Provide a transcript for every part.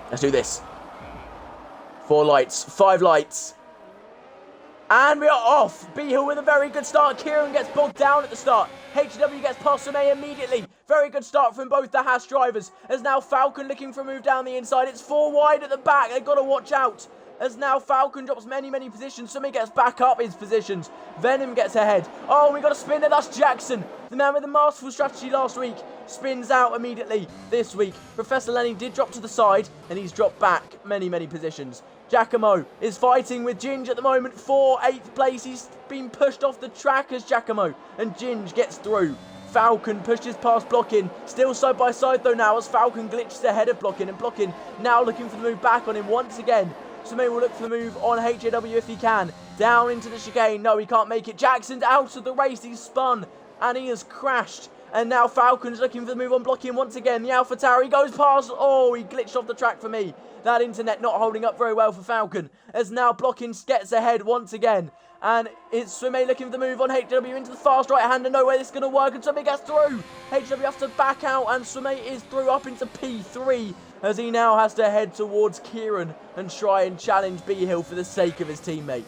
Let's do this. 4 lights, 5 lights. And we are off. B-Hill with a very good start. Kieran gets bogged down at the start. HW gets past May immediately. Very good start from both the Haas drivers. As now Falcon looking for a move down the inside. It's 4 wide at the back. They've got to watch out. As now Falcon drops many positions. Sumi gets back up his positions. Venom gets ahead. Oh, we got a spinner. That's Jackson. The man with the masterful strategy last week. Spins out immediately this week. Professor Lenny did drop to the side. And he's dropped back many positions. Giacomo is fighting with Ginge at the moment for 8th place. He's been pushed off the track as Giacomo. And Ginge gets through. Falcon pushes past Blockin. Still side by side though now as Falcon glitches ahead of Blockin. And Blockin now looking for the move back on him once again. Sumi will look for the move on HAW if he can. Down into the chicane. No, he can't make it. Jackson's out of the race. He's spun. And he has crashed. And now Falcon's looking for the move on Blockin once again. The Alpha Tower, he goes past. Oh, he glitched off the track for me. That internet not holding up very well for Falcon. As now Blockin gets ahead once again. And it's Sumi looking for the move on HW into the fast right hand. And no way this is going to work. And Sumi gets through. HW has to back out. And Sumi is through up into P3. As he now has to head towards Kieran and try and challenge B-Hill for the sake of his teammate.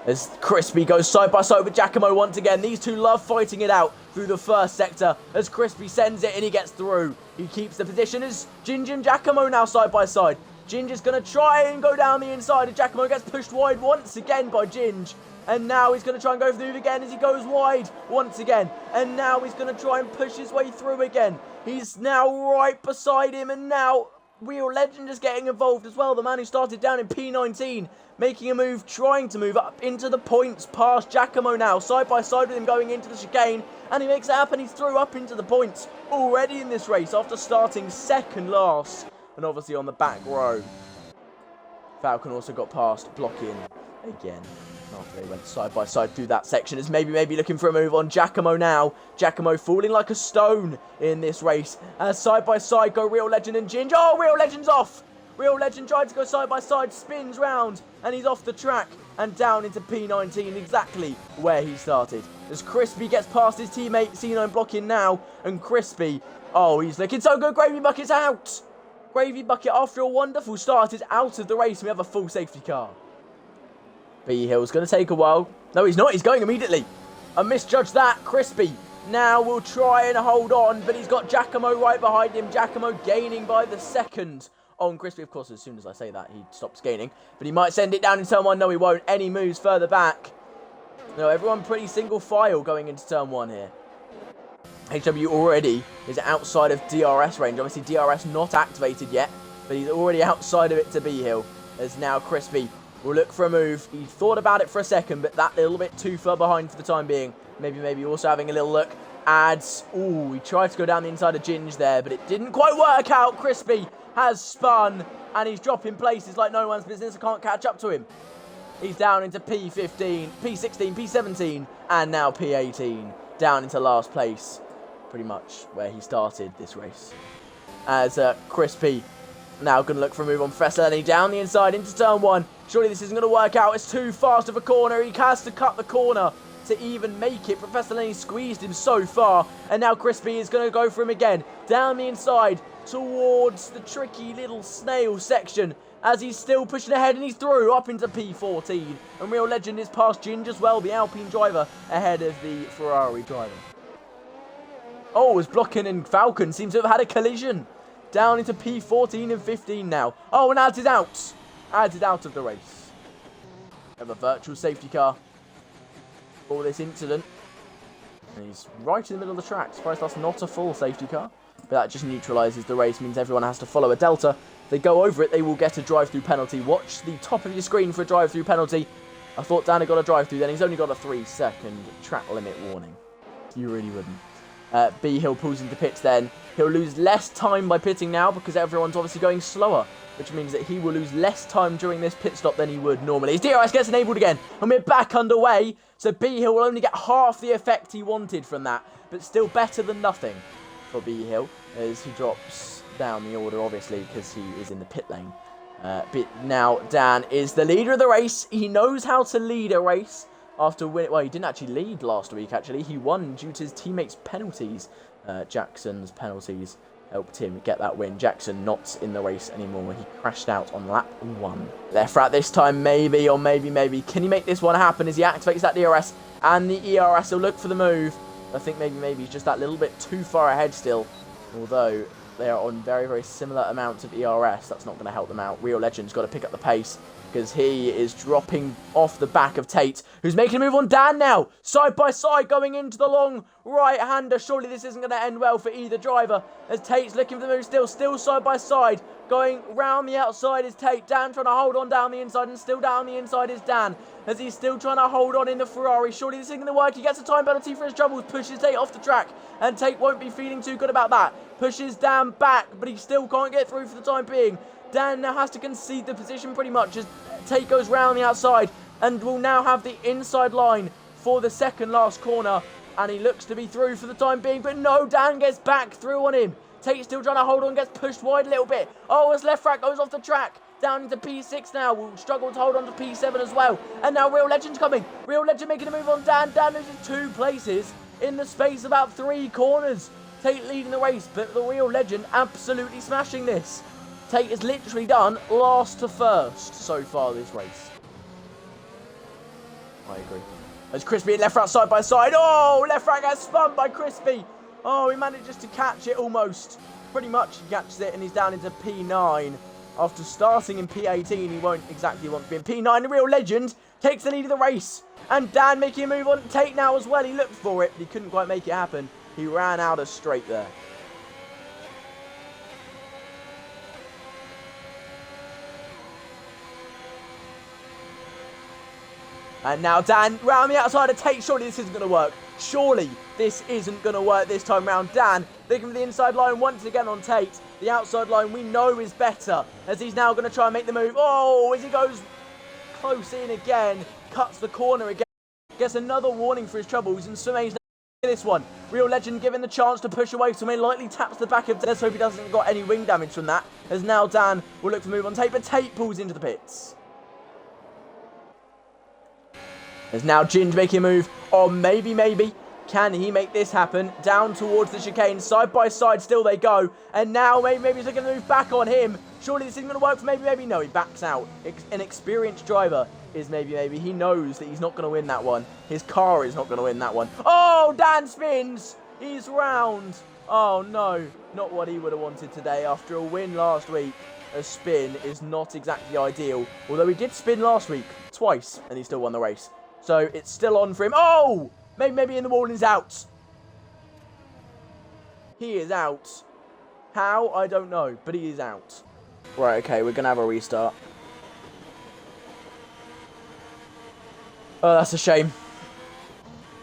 As Crispy goes side by side with Giacomo once again. These two love fighting it out through the first sector. As Crispy sends it and he gets through. He keeps the position as Ginge and Giacomo now side by side. Ginge is going to try and go down the inside. And Giacomo gets pushed wide once again by Ginge. And now he's going to try and go for the move again as he goes wide once again. And now he's going to try and push his way through again. He's now right beside him. And now Real Legend is getting involved as well. The man who started down in P19. Making a move, trying to move up into the points past Giacomo now. Side by side with him going into the chicane. And he makes it happen. He's through up into the points already in this race after starting second last. And obviously on the back row. Falcon also got past Blockin again. After they went side by side through that section. Is maybe looking for a move on Giacomo now. Giacomo falling like a stone in this race. As side by side go Real Legend and Ginge. Oh, Real Legend's off. Real Legend tried to go side by side. Spins round. And he's off the track. And down into P19. Exactly where he started. As Crispy gets past his teammate. C9 Blocking now. And Crispy. Oh, he's looking so good. Gravy Bucket's out. Gravy Bucket, after a wonderful start, is out of the race. We have a full safety car. B-Hill's going to take a while. No, he's not. He's going immediately. I misjudged that. Crispy now will try and hold on, but he's got Giacomo right behind him. Giacomo gaining by the second on Crispy. Of course, as soon as I say that, he stops gaining. But he might send it down in turn 1. No, he won't. Any moves further back. No, everyone pretty single file going into turn 1 here. HW already is outside of DRS range. Obviously, DRS not activated yet, but he's already outside of it to B-Hill. As now Crispy will look for a move. He thought about it for a second, but that little bit too far behind for the time being. Maybe also having a little look. Adds. Ooh, he tried to go down the inside of Ginge there, but it didn't quite work out. Crispy has spun, and he's dropping places like no one's business. I can't catch up to him. He's down into P15, P16, P17, and now P18. Down into last place. Pretty much where he started this race. As Crispy now going to look for a move on Professor Lenny down the inside into turn 1. Surely this isn't going to work out. It's too fast of a corner. He has to cut the corner to even make it. Professor Lenny squeezed him so far. And now Crispy is going to go for him again. Down the inside towards the tricky little snail section. As he's still pushing ahead and he's through up into P14. And Real Legend is past Ginge as well, the Alpine driver, ahead of the Ferrari driver. Oh, as Blockin and Falcon seem to have had a collision. Down into P14 and 15 now. Oh, and Ads is out. Ads is out of the race. We have a virtual safety car for this incident. And he's right in the middle of the track. Surprised that's not a full safety car. But that just neutralises the race. Means everyone has to follow a delta. If they go over it, they will get a drive-through penalty. Watch the top of your screen for a drive-through penalty. I thought Dan had got a drive-through then. He's only got a 3-second track limit warning. You really wouldn't. B-Hill pulls into pits then. He'll lose less time by pitting now because everyone's obviously going slower, which means that he will lose less time during this pit stop than he would normally. His DRS gets enabled again, and we're back underway, so B-Hill will only get half the effect he wanted from that, but still better than nothing for B-Hill as he drops down the order, obviously, because he is in the pit lane. But now Dan is the leader of the race. He knows how to lead a race. After winning, well, he didn't actually lead last week, actually. He won due to his teammates' penalties. Jackson's penalties helped him get that win. Jackson not in the race anymore. He crashed out on lap 1. Left rat this time, maybe, or maybe. Can he make this one happen as he activates that DRS? And the ERS will look for the move. I think maybe he's just that little bit too far ahead still. Although they are on very similar amounts of ERS. That's not going to help them out. Real Legend's got to pick up the pace because he is dropping off the back of Tate, who's making a move on Dan now. Side by side going into the long right-hander. Surely this isn't going to end well for either driver as Tate's looking for the move still side by side. Going round the outside is Tate. Dan trying to hold on down the inside, and still down the inside is Dan as he's still trying to hold on in the Ferrari. Surely this isn't going to work. He gets a time penalty for his troubles, pushes Tate off the track, and Tate won't be feeling too good about that. Pushes Dan back, but he still can't get through for the time being. Dan now has to concede the position pretty much as Tate goes round the outside and will now have the inside line for the second last corner, and he looks to be through for the time being, but no, Dan gets back through on him. Tate still trying to hold on, gets pushed wide a little bit. Oh, as left rat goes off the track. Down into P6 now. Will struggle to hold on to P7 as well. And now Real Legend's coming. Real Legend making a move on Dan. Dan loses 2 places in the space of about 3 corners. Tate leading the race, but the Real Legend absolutely smashing this. Tate has literally done last to first so far this race. I agree. As Crispy and left rat side by side. Oh, left rat gets spun by Crispy. Oh, he manages to catch it almost. Pretty much he catches it and he's down into P9. After starting in P18, he won't exactly want to be in P9. The Real Legend takes the lead of the race. And Dan making a move on Tate now as well. He looked for it, but he couldn't quite make it happen. He ran out of straight there. And now Dan round the outside of Tate. Surely this isn't going to work. Surely this isn't going to work this time round. Dan looking for the inside line once again on Tate. The outside line we know is better as he's now going to try and make the move. Oh, as he goes close in again. Cuts the corner again. Gets another warning for his troubles. And Sumei's this one. Real Legend given the chance to push away. Sumei lightly taps the back of. Let's hope he doesn't got any wing damage from that. As now Dan will look for move on Tate. But Tate pulls into the pits. As now Ginge making a move. Oh, maybe. Can he make this happen? Down towards the chicane. Side by side still they go. And now maybe he's looking to move back on him. Surely this isn't going to work for maybe. No, he backs out. An experienced driver is maybe. He knows that he's not going to win that one. His car is not going to win that one. Oh, Dan spins. He's round. Oh, no. Not what he would have wanted today after a win last week. A spin is not exactly ideal. Although he did spin last week twice and he still won the race. So it's still on for him. Oh! Maybe in the wall and he's out. He is out. How? I don't know. But he is out. Right, okay. We're going to have a restart. Oh, that's a shame.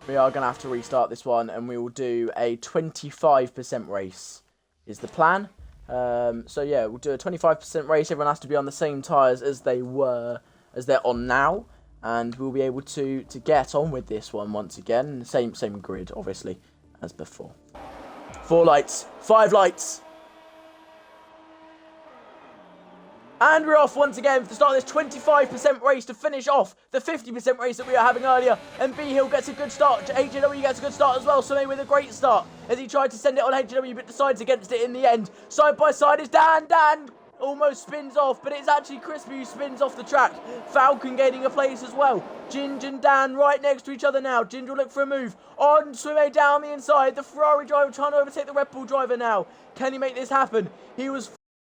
We are going to have to restart this one. And we will do a 25% race. Is the plan. So yeah, we'll do a 25% race. Everyone has to be on the same tyres as they're on now. And we'll be able to get on with this one once again. Same grid, obviously, as before. 4 lights. 5 lights. And we're off once again for the start of this 25% race to finish off the 50% race that we were having earlier. And B Hill gets a good start. HW gets a good start as well. Sumei with a great start as he tried to send it on HW but decides against it in the end. Side by side is Dan. Dan almost spins off, but it's actually Crispy who spins off the track. Falcon gaining a place as well. Ginge and Dan right next to each other now. Ginge will look for a move. On Sumei down the inside. The Ferrari driver trying to overtake the Red Bull driver now. Can he make this happen? He was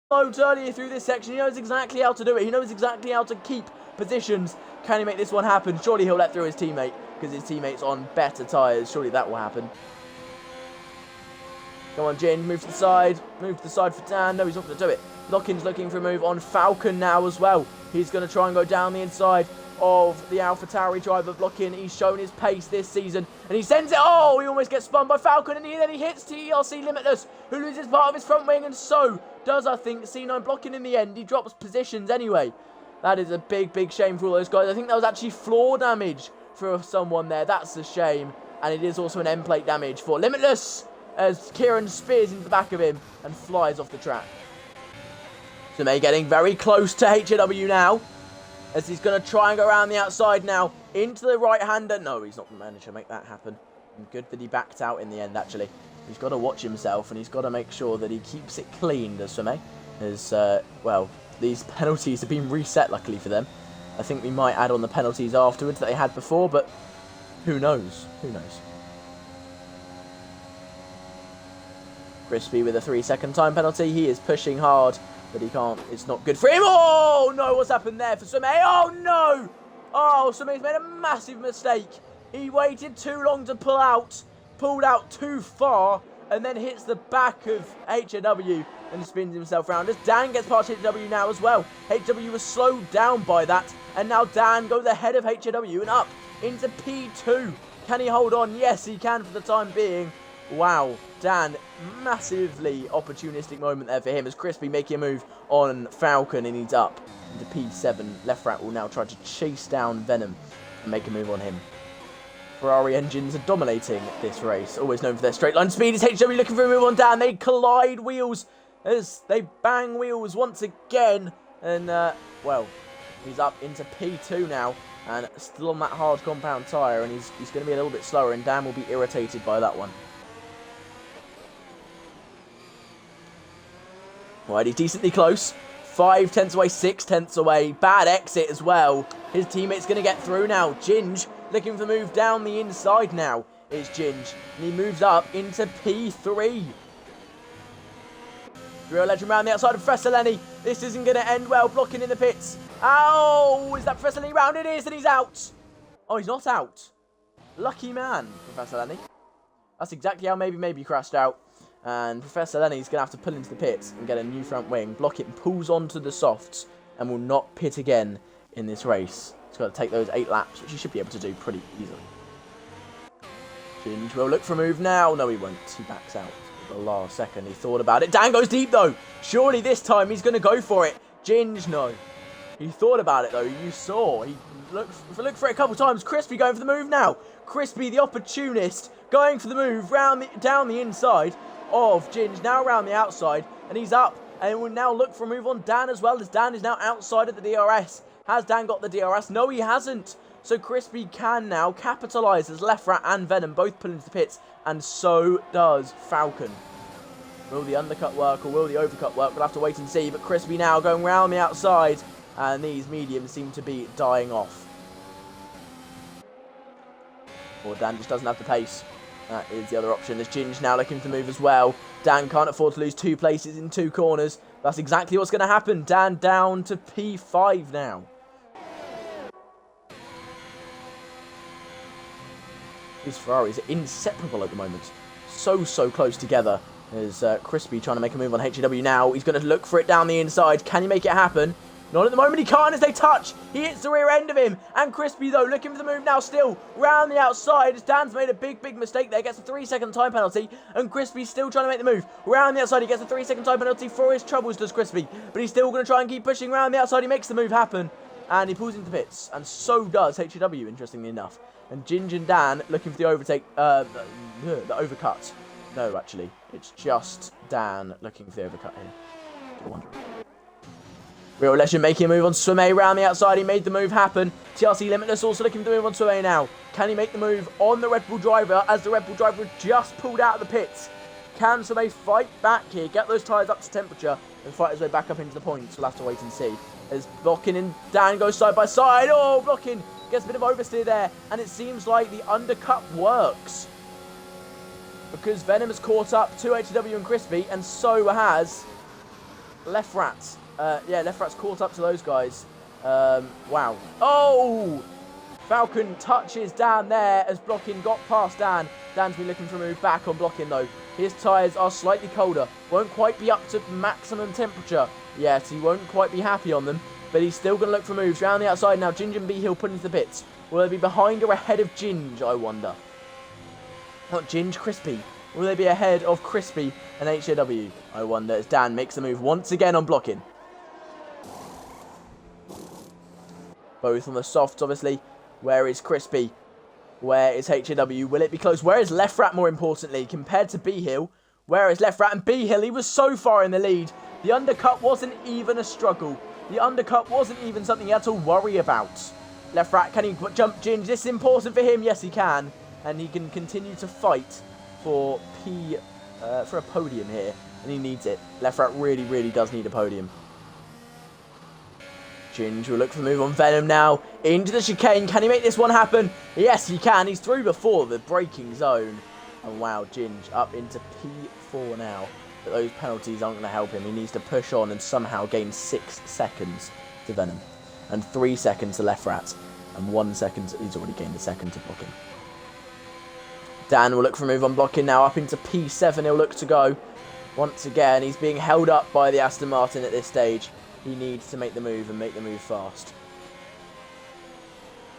loads earlier through this section. He knows exactly how to do it. He knows exactly how to keep positions. Can he make this one happen? Surely he'll let through his teammate because his teammate's on better tyres. Surely that will happen. Come on, Ginge. Move to the side. Move to the side for Dan. No, he's not going to do it. Lockin's looking for a move on Falcon now as well. He's going to try and go down the inside of the AlphaTauri driver. Lockin, he's shown his pace this season. And he sends it. Oh, he almost gets spun by Falcon. And then he hits TRC Limitless, who loses part of his front wing. And so does, I think, C9 Blocking in the end. He drops positions anyway. That is a big shame for all those guys. I think that was actually floor damage for someone there. That's a shame. And it is also an end plate damage for Limitless as Kieran spears into the back of him and flies off the track. Sumei getting very close to HW now, as he's going to try and go around the outside now into the right-hander. No, he's not managed to make that happen. And good that he backed out in the end, actually. He's got to watch himself, and he's got to make sure that he keeps it clean, does Swame. As, well, these penalties have been reset, luckily for them. I think we might add on the penalties afterwards that they had before, but who knows? Who knows? Crispy with a 3-second time penalty. He is pushing hard, but he can't. It's not good for him. Oh, no, what's happened there for Swame? Oh, no! Oh, Swame's made a massive mistake. He waited too long to pull out, pulled out too far, and then hits the back of HW and spins himself round. As Dan gets past HW now as well. HW was slowed down by that, and now Dan goes ahead of HW and up into P2. Can he hold on? Yes, he can for the time being. Wow, Dan, massively opportunistic moment there for him as Crispy making a move on Falcon, and he's up into P7. Left Rat will now try to chase down Venom and make a move on him. Ferrari engines are dominating this race, always known for their straight line speed. Is HW looking for a move on Dan? They collide wheels as they bang wheels once again, and well, he's up into P2 now and still on that hard compound tyre, and he's going to be a little bit slower, and Dan will be irritated by that one. Right, he's decently close. 5 tenths away, 6 tenths away. Bad exit as well. His teammate's going to get through now. Ginge looking for the move down the inside now is Ginge. And he moves up into P3. Real Legend around the outside of Professor Lenny. This isn't going to end well. Blocking in the pits. Ow! Is that Professor Lenny round? It is, and he's out. Oh, he's not out. Lucky man, Professor Lenny. That's exactly how maybe crashed out. And Professor Lenny's going to have to pull into the pits and get a new front wing. Block it and pulls onto the softs and will not pit again in this race. He's got to take those 8 laps, which he should be able to do pretty easily. Ginge will look for a move now. No, he won't. He backs out at the last second. He thought about it. Dan goes deep, though. Surely this time he's going to go for it. Ginge, no. He thought about it, though. You saw. He looked for it a couple times. Crispy going for the move now. Crispy, the opportunist, going for the move down the inside of Ginge, now around the outside, and he's up, and will now look for a move on Dan as well, as Dan is now outside of the DRS. Has Dan got the DRS? No, he hasn't. So Crispy can now capitalise as Left Rat and Venom both pull into the pits, and so does Falcon. Will the undercut work, or will the overcut work? We'll have to wait and see, but Crispy now going round the outside, and these mediums seem to be dying off. Or Dan just doesn't have the pace. That is the other option. As Ginge now looking for the move as well. Dan can't afford to lose 2 places in 2 corners. That's exactly what's going to happen. Dan down to P5 now. These Ferraris are inseparable at the moment. So close together. There's Crispy trying to make a move on HW now. He's going to look for it down the inside. Can he make it happen? Not at the moment, he can't as they touch. He hits the rear end of him. And Crispy, though, looking for the move now still. Round the outside as Dan's made a big mistake there. Gets a 3-second time penalty. And Crispy's still trying to make the move. Round the outside, he gets a 3-second time penalty for his troubles, does Crispy. But he's still going to try and keep pushing round the outside. He makes the move happen. And he pulls into the pits. And so does HW, interestingly enough. And Ginge and Dan looking for the overtake, the overcut. No, actually. It's just Dan looking for the overcut here. Don't wonder. Real Legend making a move on Swame around the outside. He made the move happen. TRC Limitless also looking to move on Swame now. Can he make the move on the Red Bull driver as the Red Bull driver just pulled out of the pits? Can Swame fight back here, get those tyres up to temperature and fight his way back up into the points? We'll have to wait and see. As Blocking and Dan go side by side. Oh, Blocking gets a bit of oversteer there. And it seems like the undercut works. Because Venom has caught up to HW and Crispy, and so has Left Rat. Yeah, Left Rat's caught up to those guys. Wow. Oh! Falcon touches Dan there as Blocking got past Dan. Dan's been looking for a move back on Blocking, though. His tyres are slightly colder. Won't quite be up to maximum temperature yet. He won't quite be happy on them. But he's still going to look for moves. Round the outside now. Ginge and B-Hill put into the pits. Will they be behind or ahead of Ginge, I wonder? Not Ginge, Crispy. Will they be ahead of Crispy and HW? I wonder, as Dan makes the move once again on Blocking. Both on the softs, obviously. Where is Crispy? Where is HW? Will it be close? Where is Left Rat, more importantly, compared to B-Hill? Where is Left Rat? And B-Hill, he was so far in the lead. The undercut wasn't even a struggle. The undercut wasn't even something he had to worry about. Left Rat, can he jump Ginge? This is important for him. Yes, he can. And he can continue to fight for for a podium here, and he needs it. Lefrat really, really does need a podium. Ginge will look for the move on Venom now. Into the chicane. Can he make this one happen? Yes, he can. He's through before the braking zone. And wow, Ginge up into P4 now. But those penalties aren't going to help him. He needs to push on and somehow gain 6 seconds to Venom. And 3 seconds to Lefrat. And 1 second. He's already gained a second to blocking. Dan will look for a move on blocking now. Up into P7 he'll look to go. Once again, he's being held up by the Aston Martin at this stage. He needs to make the move and make the move fast.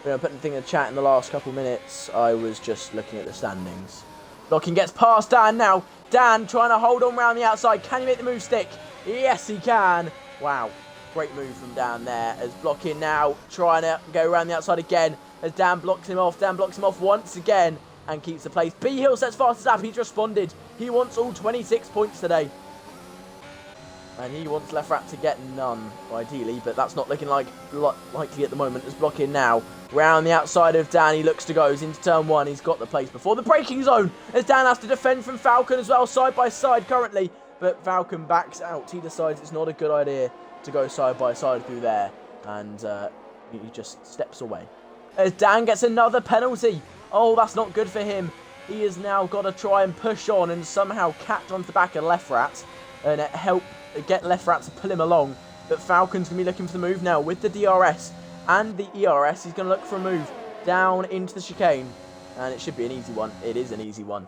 When I put the thing in the chat in the last couple minutes, I was just looking at the standings. Blocking gets past Dan now. Dan trying to hold on around the outside. Can he make the move stick? Yes, he can. Wow. Great move from Dan there. As blocking now, trying to go around the outside again. As Dan blocks him off. Dan blocks him off once again and keeps the place. B Hill sets fast as up. He's responded. He wants all 26 points today. And he wants Lefrat to get none, ideally, but that's not looking likely at the moment. As blocking now. Round the outside of Dan, he looks to go. He's into turn 1. He's got the place before the braking zone. As Dan has to defend from Falcon as well, side by side currently. But Falcon backs out. He decides it's not a good idea to go side by side through there. And he just steps away. As Dan gets another penalty. Oh, that's not good for him. He has now got to try and push on and somehow catch onto the back of Lefrat. And help get Lefrat to pull him along. But Falcon's going to be looking for the move now with the DRS and the ERS. He's going to look for a move down into the chicane. And it should be an easy one. It is an easy one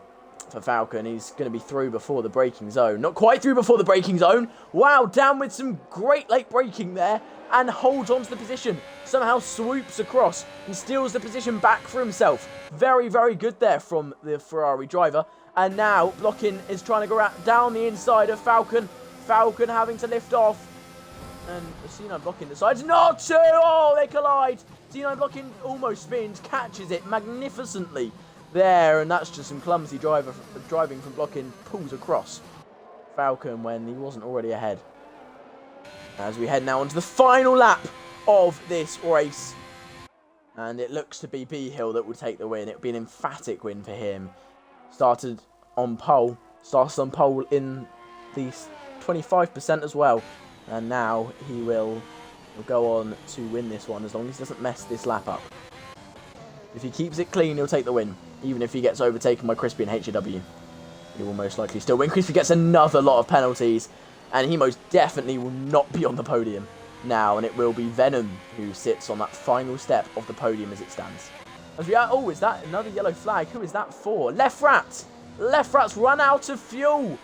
for Falcon. He's going to be through before the braking zone. Not quite through before the braking zone. Wow, down with some great late braking there. And holds on to the position. Somehow swoops across and steals the position back for himself. Very, very good there from the Ferrari driver. And now blocking is trying to go down the inside of Falcon. Falcon having to lift off. And C9 blocking decides not to. Oh, they collide. C9 blocking almost spins, catches it magnificently there. And that's just some clumsy driving from blocking. Pulls across Falcon when he wasn't already ahead. As we head now onto the final lap of this race. And it looks to be B Hill that will take the win. It will be an emphatic win for him. Started on pole in the 25% as well. And now he will go on to win this one as long as he doesn't mess this lap up. If he keeps it clean, he'll take the win. Even if he gets overtaken by Crispy and HAW. He will most likely still win. Crispy gets another lot of penalties. And he most definitely will not be on the podium now. And it will be Venom who sits on that final step of the podium as it stands. As we are, oh, is that another yellow flag? Who is that for? Lefrat! Lefrat's run out of fuel.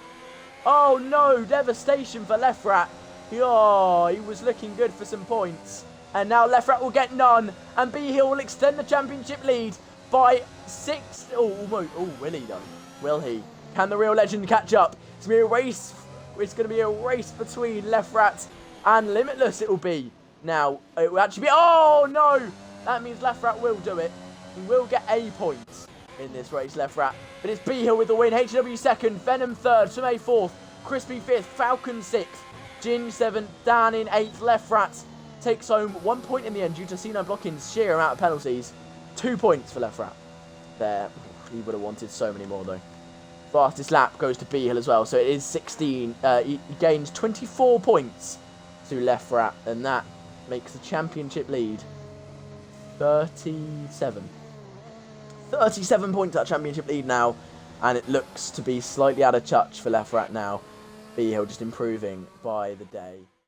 Oh no, devastation for Lefrat. Oh, he was looking good for some points. And now Lefrat will get none. And B Hill will extend the championship lead by 6. Oh, almost. Oh, will he though? Will he? Can the real legend catch up? It's going to be a race. It's going to be a race between Lefrat and Limitless. It will be. Now, it will actually be. Oh no! That means Lefrat will do it. He will get A points in this race, Lefrat. But it's B Hill with the win. HW second, Venom third, Tomei fourth, Crispy fifth, Falcon sixth, Ginge seventh, Dan in eighth. Lefrat takes home 1 point in the end due to C9 blocking's sheer amount of penalties. 2 points for Lefrat. There, he would have wanted so many more though. Fastest lap goes to B Hill as well, so it is 16. He gains 24 points to Lefrat, and that makes the championship lead 37. 37 points at championship lead now, and it looks to be slightly out of touch for Lefrat now. B Hill just improving by the day.